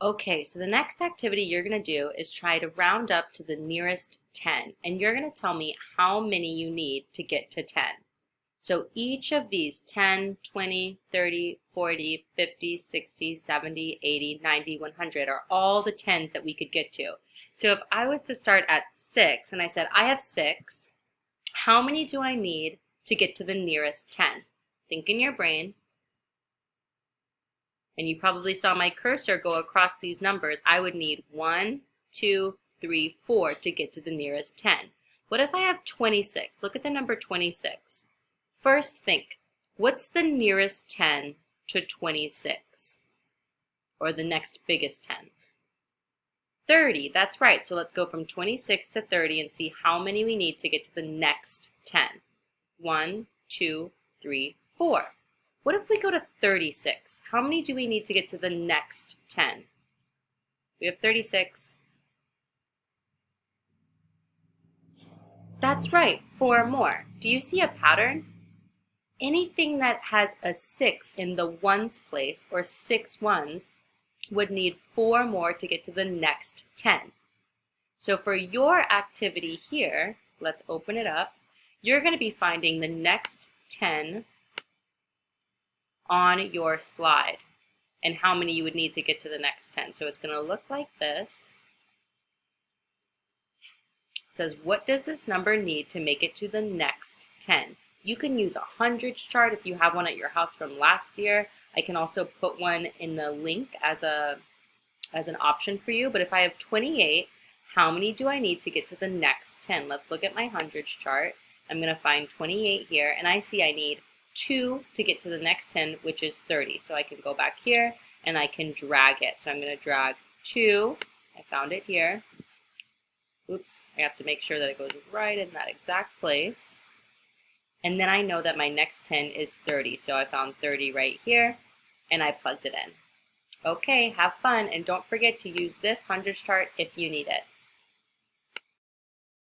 Okay, so the next activity you're going to do is try to round up to the nearest 10, and you're going to tell me how many you need to get to 10. So each of these 10, 20, 30, 40, 50, 60, 70, 80, 90, 100 are all the 10s that we could get to. So if I was to start at 6 and I said I have 6, how many do I need to get to the nearest 10? Think in your brain. And you probably saw my cursor go across these numbers. I would need 1, 2, 3, 4 to get to the nearest 10. What if I have 26? Look at the number 26. First think, what's the nearest 10 to 26? Or the next biggest 10? 30, that's right. So let's go from 26 to 30 and see how many we need to get to the next 10. 1, 2, 3, 4. What if we go to 36? How many do we need to get to the next 10? We have 36. That's right, 4 more. Do you see a pattern? Anything that has a 6 in the ones place, or 6 ones, would need 4 more to get to the next 10. So for your activity here, let's open it up. You're going to be finding the next 10 on your slide and how many you would need to get to the next 10. So it's going to look like this. It says, what does this number need to make it to the next 10? You can use a hundreds chart if you have one at your house from last year. I can also put one in the link as an option for you. But if I have 28, how many do I need to get to the next 10? Let's look at my hundreds chart. I'm going to find 28 here, and I see I need 2 to get to the next 10, which is 30. So I can go back here and I can drag it. So I'm going to drag 2. I found it here. Oops, I have to make sure that it goes right in that exact place. And then I know that my next 10 is 30. So I found 30 right here and I plugged it in. Okay, have fun, and don't forget to use this hundreds chart if you need it.